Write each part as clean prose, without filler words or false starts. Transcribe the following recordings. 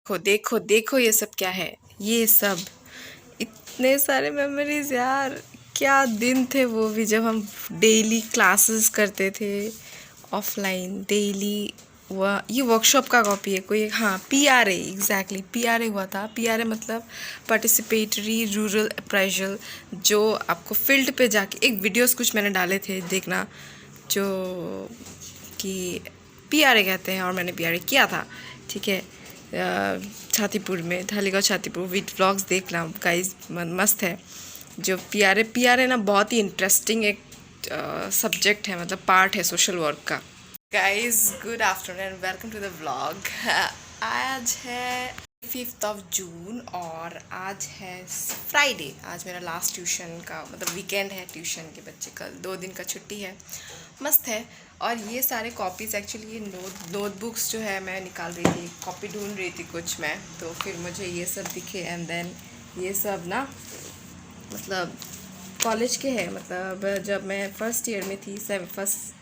देखो देखो देखो ये सब क्या है। ये सब इतने सारे मेमोरीज यार। क्या दिन थे वो भी, जब हम डेली क्लासेस करते थे ऑफलाइन डेली। हुआ ये वर्कशॉप का कॉपी है कोई, हाँ PRA, एग्जैक्टली PRA हुआ था। PRA मतलब पार्टिसिपेटरी रूरल अप्रेजल, जो आपको फील्ड पे जाके, एक वीडियोस कुछ मैंने डाले थे देखना, जो कि PRA कहते हैं, और मैंने PRA किया था। ठीक है, छातीपुर में, धालीगांव छातीपुर। विद व्लॉग्स देखना गाइस, मस्त है। जो PRA ना बहुत ही इंटरेस्टिंग एक सब्जेक्ट है, मतलब पार्ट है सोशल वर्क का। Guys good afternoon and welcome to the vlog. आज है 5 जून और आज है फ्राइडे। आज मेरा लास्ट ट्यूशन का मतलब वीकेंड है, ट्यूशन के बच्चे कल 2 दिन का छुट्टी है। मस्त है। और ये सारे कॉपीज़ एक्चुअली, ये नोटबुक्स जो है मैं निकाल रही थी, कॉपी ढूंढ रही थी कुछ मैं, तो फिर मुझे ये सब दिखे। एंड देन ये सब ना मतलब कॉलेज के है, मतलब जब मैं फर्स्ट ईयर में थी, फर्स्ट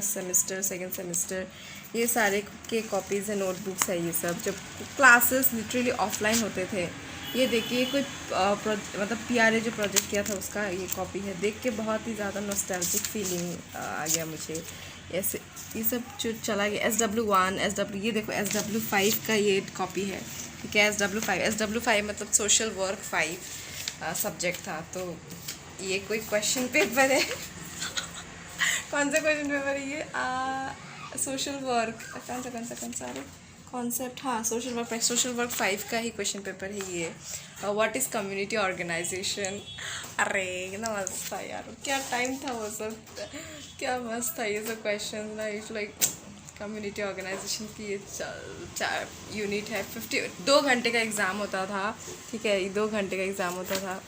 सेमेस्टर सेकंड सेमेस्टर, ये सारे के कॉपीज़ है, नोटबुक्स है ये सब, जब क्लासेस लिटरली ऑफलाइन होते थे। ये देखिए कोई मतलब PRA जो प्रोजेक्ट किया था उसका ये कॉपी है। देख के बहुत ही ज़्यादा नॉस्टैल्जिक फीलिंग आ गया मुझे। ऐसे ये सब जो चला गया, SW1 SW, ये देखो SW5 का ये कॉपी है। ठीक है, SW5 मतलब सोशल वर्क 5 सब्जेक्ट था। तो ये कोई क्वेश्चन पेपर है कौन सा क्वेश्चन पेपर है ये? सोशल वर्क, कौन सा अरे कॉन्सेप्ट, हाँ सोशल वर्क 5 का ही क्वेश्चन पेपर है ये। What is community organisation. अरे कितना मस्त था यार, क्या टाइम था वो सब, क्या मस्त था ये सब क्वेश्चन ना। इट्स लाइक कम्युनिटी ऑर्गेनाइजेशन की ये 4 यूनिट है। 2 घंटे का एग्ज़ाम होता था। ठीक है, 2 घंटे का एग्ज़ाम होता था।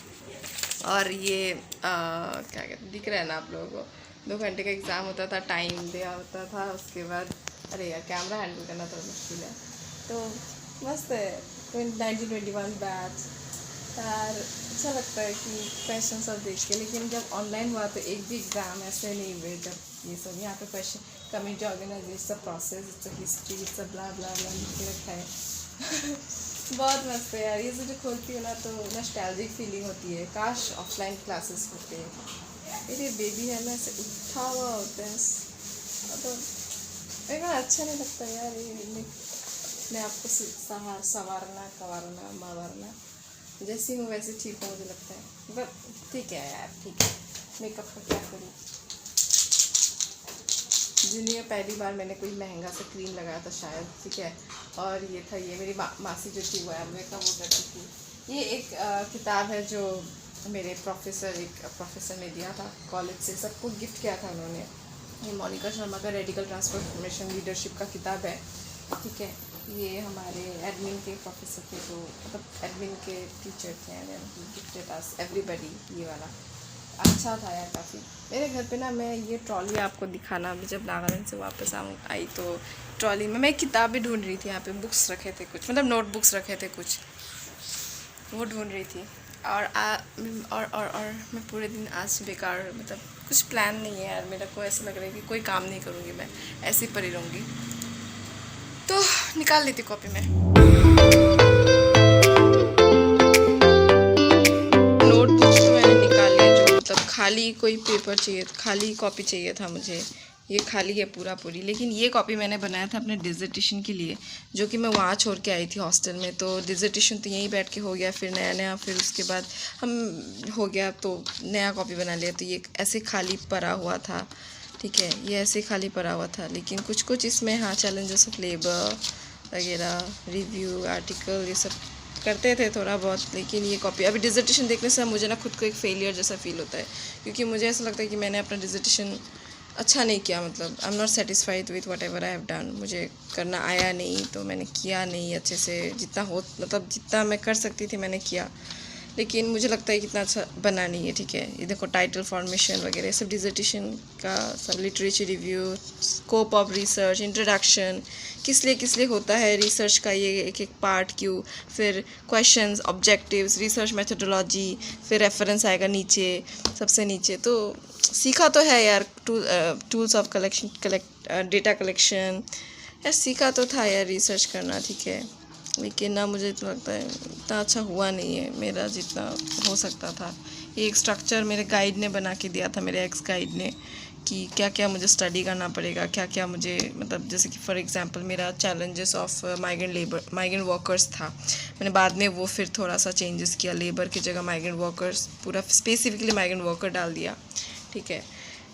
और ये क्या कहते, दिख रहा है ना आप लोगों को, 2 घंटे का एग्ज़ाम होता था, टाइम दिया होता था। उसके बाद अरे यार कैमरा हैंडल करना थोड़ा मुश्किल है। तो मस्त है। 1921 बैच यार, अच्छा लगता है कि क्वेश्चन सब देख के। लेकिन जब ऑनलाइन हुआ तो एक भी एग्ज़ाम ऐसे नहीं हुए जब ये सब यहाँ पे question, community organisation process, history, सब ब्ला ब्ला ब्ला लिख के रखा है बहुत मस्त है यार। ये सब जो खोलती है ना तो नॉस्टैल्जिक फीलिंग होती है। काश ऑफलाइन क्लासेस होते। मेरे बेबी है ना, ऐसे उठा हुआ होता है तो मेरे को अच्छा नहीं लगता यार। ये अपने आप को संवारना कवारना मारना, जैसी हूँ वैसे ठीक हो मुझे लगता है। बट ठीक है यार, ठीक है, मेकअप का क्या करूँ। जिन्हें पहली बार मैंने कोई महंगा सा क्रीम लगाया था शायद। ठीक है, और ये था, ये मेरी मासी जो थी वो एमवे का वो करती थी। ये एक किताब है जो मेरे एक प्रोफेसर ने दिया था कॉलेज से, सबको गिफ्ट किया था उन्होंने। ये मोनिका शर्मा का रेडिकल ट्रांसफॉर्मेशन लीडरशिप का किताब है। ठीक है, ये हमारे एडमिन के प्रोफेसर थे, तो मतलब एडमिन के टीचर थे, गिफ्टेड अस एवरीबडी ये वाला। अच्छा था यार काफ़ी। मेरे घर पे ना, मैं ये ट्रॉली आपको दिखाना, अभी जब नागालैंड से वापस आई तो ट्रॉली में मैं किताबें ढूंढ रही थी। यहाँ पे बुक्स रखे थे कुछ, मतलब नोटबुक्स रखे थे कुछ, वो ढूंढ रही थी। और मैं पूरे दिन आज बेकार, मतलब कुछ प्लान नहीं है यार मेरा को। ऐसा लग रहा है कि कोई काम नहीं करूँगी मैं, ऐसे ही पड़ी रहूँगी। तो निकाल लेती कॉपी में। नोटबुक्स तो मैंने निकाल लिया, जो मतलब खाली कोई पेपर चाहिए, खाली कॉपी चाहिए था मुझे। ये खाली है पूरी। लेकिन ये कॉपी मैंने बनाया था अपने डिज़र्टेशन के लिए, जो कि मैं वहाँ छोड़ के आई थी हॉस्टल में। तो डिज़र्टेशन तो यहीं बैठ के हो गया, फिर नया फिर उसके बाद हम हो गया तो नया कॉपी बना लिया। तो ये ऐसे खाली पड़ा हुआ था। ठीक है, ये ऐसे खाली पड़ा हुआ था, लेकिन कुछ इसमें हाँ चैलेंजेस ऑफ लेबर वगैरह, रिव्यू आर्टिकल, ये सब करते थे थोड़ा बहुत। लेकिन ये कॉपी, अभी डिज़र्टेशन देखने से मुझे ना खुद को एक फेलियर जैसा फील होता है, क्योंकि मुझे ऐसा लगता है कि मैंने अपना डिज़र्टेशन अच्छा नहीं किया। मतलब I am not satisfied with what ever I have done. मुझे करना आया नहीं, तो मैंने किया नहीं अच्छे से, जितना हो मतलब जितना मैं कर सकती थी मैंने किया, लेकिन मुझे लगता है कि इतना अच्छा बना नहीं है। ठीक है, ये देखो टाइटल फॉर्मेशन वगैरह सब डिज़र्टेशन का, सब literature review, scope of research, introduction, किस लिए होता है रिसर्च का ये एक पार्ट, क्यों, फिर क्वेश्चंस, ऑब्जेक्टिव्स, रिसर्च मेथोडोलॉजी, फिर रेफरेंस आएगा नीचे, सबसे नीचे। तो सीखा तो है यार, टूल्स ऑफ डेटा कलेक्शन यार, सीखा तो था यार रिसर्च करना। ठीक है, लेकिन ना मुझे इतना लगता है इतना अच्छा हुआ नहीं है मेरा जितना हो सकता था। ये एक स्ट्रक्चर मेरे गाइड ने बना के दिया था, मेरे एक्स गाइड ने, कि क्या क्या मुझे स्टडी करना पड़ेगा, क्या क्या मुझे मतलब जैसे कि फॉर एग्जांपल मेरा चैलेंजेस ऑफ माइग्रेंट वर्कर्स था। मैंने बाद में वो फिर थोड़ा सा चेंजेस किया, लेबर की जगह माइग्रेंट वर्कर्स पूरा स्पेसिफिकली माइग्रेंट वर्कर डाल दिया। ठीक है,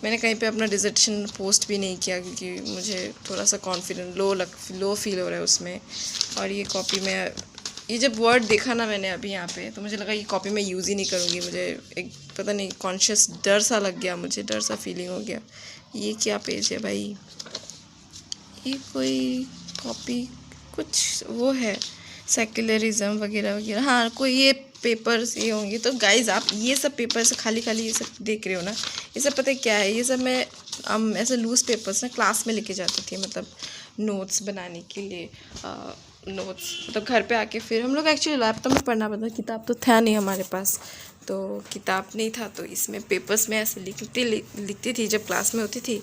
मैंने कहीं पे अपना डिसर्टेशन पोस्ट भी नहीं किया क्योंकि मुझे थोड़ा सा कॉन्फिडेंट लो फील हो रहा है उसमें। और ये कॉपी में ये जब वर्ड देखा ना मैंने अभी यहाँ पे, तो मुझे लगा ये कॉपी मैं यूज़ ही नहीं करूँगी। मुझे एक पता नहीं कॉन्शियस डर सा लग गया, मुझे डर सा फीलिंग हो गया। ये क्या पेज है भाई, ये कोई कॉपी कुछ वो है सेक्युलरिज्म वगैरह वगैरह, हाँ कोई ये पेपर्स ये होंगे। तो गाइज आप ये सब पेपर्स खाली खाली ये सब देख रहे हो ना, ये सब पता है क्या है, ये सब मैं ऐसे लूज़ पेपर्स ना क्लास में लेके जाती थी, मतलब नोट्स बनाने के लिए। नोट्स मतलब घर पे आके फिर हम लोग एक्चुअली लैपटॉप में पढ़ना पड़ता, किताब तो था नहीं हमारे पास, तो किताब नहीं था तो इसमें पेपर्स में ऐसे लिखती थी जब क्लास में होती थी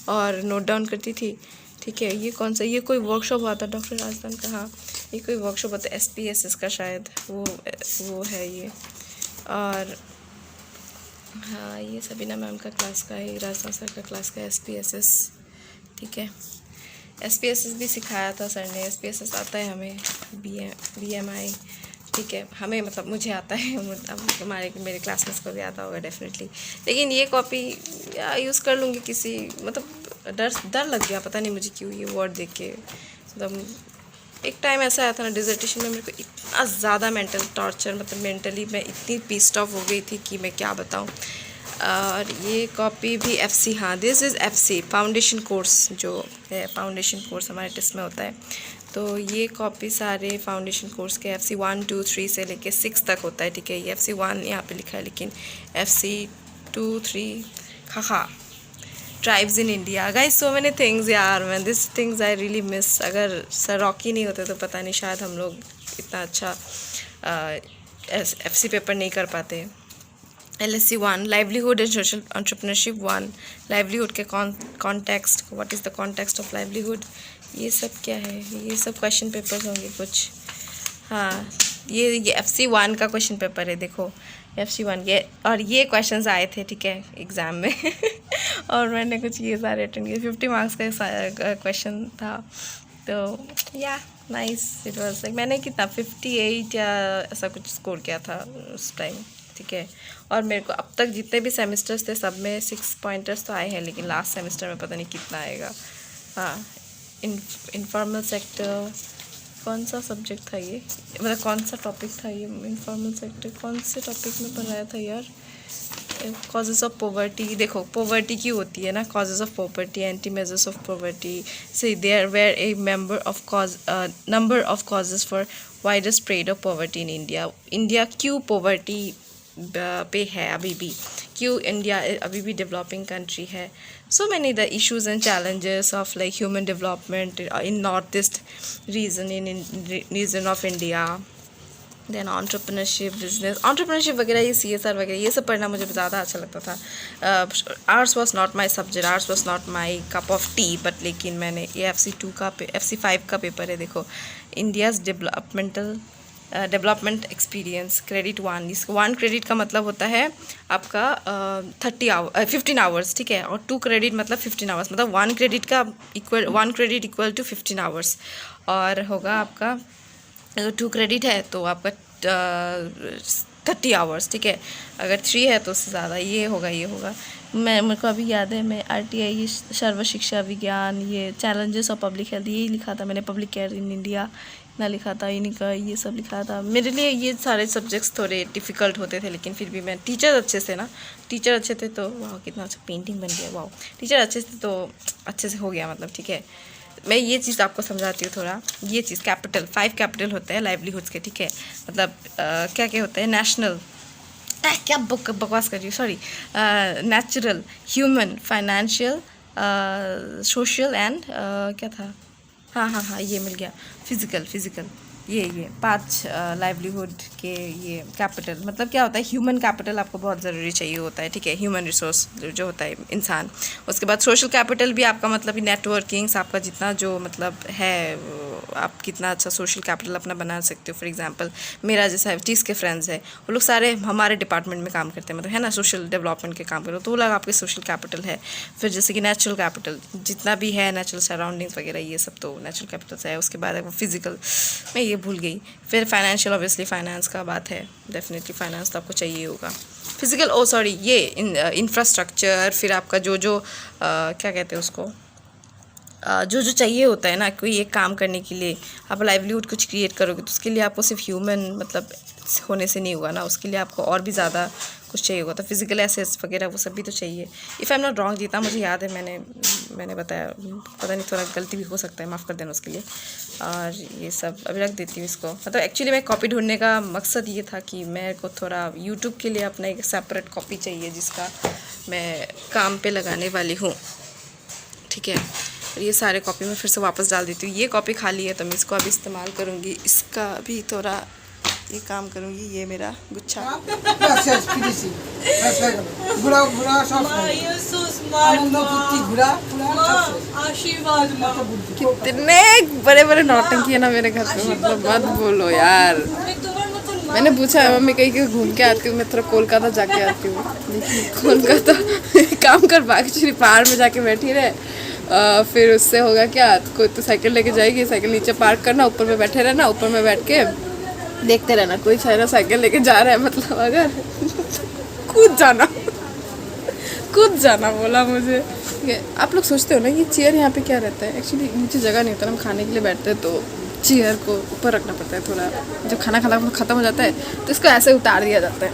और नोट डाउन करती थी। ठीक है, ये कौन सा, ये कोई वर्कशॉप हुआ था डॉक्टर राजदान का, हाँ ये कोई वर्कशॉप होता है SPSS का शायद, वो है ये। और हाँ ये सबीना मैम का क्लास का है, राजदान सर का क्लास का SPSS। ठीक है, SPSS भी सिखाया था सर ने, SPSS आता है हमें, BMI। ठीक है, हमें मतलब मुझे आता है, हमारे मेरे क्लासमेट्स को भी आता होगा डेफिनेटली। लेकिन ये कॉपी यूज़ कर लूँगी किसी, मतलब डर लग गया पता नहीं मुझे क्यों ये वर्ड देख के। मतलब एक टाइम ऐसा आया था ना डिसर्टेशन में, मेरे को इतना ज़्यादा मेंटल टॉर्चर, मतलब मेंटली मैं इतनी पीस्ड ऑफ हो गई थी कि मैं क्या बताऊँ। और ये कॉपी भी FC, हाँ this is FC foundation course, जो है फाउंडेशन कोर्स हमारे टेस्ट में होता है। तो ये कॉपी सारे फाउंडेशन कोर्स के FC 1 2 3 से लेके 6 तक होता है। ठीक है, ये FC 1 यहाँ पे लिखा है, लेकिन FC 2 3 हाँ tribes in India. Guys so many things यार, man this things I really miss. अगर सर रॉकी नहीं होते तो पता नहीं शायद हम लोग इतना अच्छा FC पेपर नहीं कर पाते। LSC 1 livelihood and social entrepreneurship 1 livelihood के context, what is the context of livelihood, ये सब क्या है, ये सब क्वेश्चन पेपर्स होंगे कुछ। हाँ ये FC 1 का क्वेश्चन पेपर है, देखो FC 1 ये, और ये क्वेश्चंस आए थे ठीक है एग्ज़ाम में और मैंने कुछ ये सारे अटेंड किए, 50 मार्क्स का क्वेश्चन था। तो या नाइस इट वाज लाइक, मैंने कितना 58 या ऐसा कुछ स्कोर किया था उस टाइम। ठीक है, और मेरे को अब तक जितने भी सेमेस्टर्स थे सब में 6 पॉइंटर्स तो आए हैं, लेकिन लास्ट सेमेस्टर में पता नहीं कितना आएगा। हाँ इनफॉर्मल सेक्टर, कौन सा सब्जेक्ट था ये, मतलब कौन सा टॉपिक था ये, इनफॉर्मल सेक्टर कौन से टॉपिक में पढ़ाया था यार। कॉजेज़ ऑफ पॉवर्टी, देखो पॉवर्टी की होती है ना, causes of poverty, anti measures of poverty, so there were a number of causes for wider spread of poverty in India. India क्यों पॉवर्टी पे है अभी भी, क्यों इंडिया अभी भी डेवलपिंग कंट्री है। So many the issues and challenges of like human development in north east region of India. Then entrepreneurship, business entrepreneurship वगैरह, ये CSR वगैरह ये सब पढ़ना मुझे ज़्यादा अच्छा लगता था। Arts was not my subject, arts was not my cup of T, but लेकिन मैंने ये FC 5 का पेपर है, देखो इंडियाज़ डेवलपमेंट एक्सपीरियंस क्रेडिट 1। इस 1 क्रेडिट का मतलब होता है आपका 15 आवर्स। ठीक है, और 2 क्रेडिट मतलब 15 आवर्स, मतलब 1 क्रेडिट इक्वल टू 15 आवर्स। और होगा आपका अगर 2 क्रेडिट है तो आपका 30 आवर्स। ठीक है, अगर 3 है तो उससे ज़्यादा, ये होगा। मेरे को अभी याद है, मैं RTI सर्व शिक्षा विज्ञान, ये चैलेंजेस ऑफ पब्लिक हेल्थ यही लिखा था मैंने, पब्लिक केयर इन इंडिया इतना लिखा था, इन्हीं का ये सब लिखा था। मेरे लिए ये सारे सब्जेक्ट्स थोड़े डिफ़िकल्ट होते थे, लेकिन फिर भी मैं टीचर अच्छे थे तो वाह कितना अच्छा पेंटिंग बन गया, वाह टीचर अच्छे थे तो अच्छे से हो गया, मतलब ठीक है। मैं ये चीज़ आपको समझाती हूँ थोड़ा, ये चीज़ 5 कैपिटल होते हैं लाइवलीहुड्स के। ठीक है, मतलब क्या क्या होते हैं, नेशनल, क्या बकवास कर रही हूँ sorry, natural, human, financial, social and क्या था, हाँ ये मिल गया, फिज़िकल ये 5 लाइवलीहुड के ये कैपिटल, मतलब क्या होता है, ह्यूमन कैपिटल आपको बहुत ज़रूरी चाहिए होता है, ठीक है, ह्यूमन रिसोर्स जो होता है इंसान। उसके बाद सोशल कैपिटल भी आपका मतलब नेटवर्किंग्स, आपका जितना जो मतलब है, आप कितना अच्छा सोशल कैपिटल अपना बना सकते हो। फॉर एग्जांपल मेरा जैसा 30 के फ्रेंड्स है, वो लोग सारे हमारे डिपार्टमेंट में काम करते हैं, मतलब है ना, सोशल डेवलपमेंट के काम करो, तो वो लोग आपके सोशल कैपिटल है। फिर जैसे कि नेचुरल कैपिटल जितना भी है, नेचुरल सराउंडिंग्स वगैरह, ये सब तो नेचुरल कैपिटल्स है। उसके बाद वो फिजिकल, मैं ये भूल गई। फिर फाइनेंशियल, ऑब्वियसली फाइनेंस का बात है, डेफिनेटली फाइनेंस तो आपको चाहिए होगा। फिजिकल, ओ सॉरी, ये इंफ्रास्ट्रक्चर, फिर आपका जो क्या कहते हैं उसको, जो चाहिए होता है ना कोई एक काम करने के लिए, आप लाइवलीहुड कुछ क्रिएट करोगे तो उसके लिए आपको सिर्फ ह्यूमन मतलब होने से नहीं होगा ना, उसके लिए आपको और भी ज़्यादा कुछ चाहिए होगा। तो फिजिकल एसेट्स वगैरह वो सब भी तो चाहिए। If I am not wrong, जितना मुझे याद है मैंने बताया, पता नहीं थोड़ा गलती भी हो सकता है, माफ़ कर देना उसके लिए। और ये सब अभी रख देती हूँ इसको। मतलब एक्चुअली मैं कॉपी ढूंढने का मकसद ये था कि मेरे को थोड़ा यूट्यूब के लिए अपना एक सेपरेट कॉपी चाहिए जिसका मैं काम पे लगाने वाली हूँ, ठीक है। और ये सारे कॉपी में फिर से वापस डाल देती हूँ। ये कॉपी खाली है तो मैं इसको अभी इस्तेमाल करूँगी, इसका भी थोड़ा ये काम करूँगी। ये मेरा गुच्छा कितने बड़े बड़े नौटंकी है ना मेरे घर पे, मतलब मत बोलो यार। मैंने पूछा है मम्मी कहीं घूम के आती हूँ, मैं थोड़ा कोलकाता जाके आती हूँ, लेकिन कोलकाता काम कर बाकी पहाड़ में जाके बैठी रहे। फिर उससे होगा क्या, कोई तो साइकिल लेके जाएगी, साइकिल नीचे पार्क करना, ऊपर में बैठे रहना, ऊपर में बैठ के देखते रहना कोई सारा साइकिल लेके जा रहा है, मतलब अगर कूद जाना बोला मुझे। आप लोग सोचते हो ना कि चेयर यहाँ पे क्या रहता है, एक्चुअली नीचे जगह नहीं होता ना, हम खाने के लिए बैठते हैं तो चेयर को ऊपर रखना पड़ता है थोड़ा, जब खाना खत्म हो जाता है तो इसको ऐसे उतार दिया जाता है।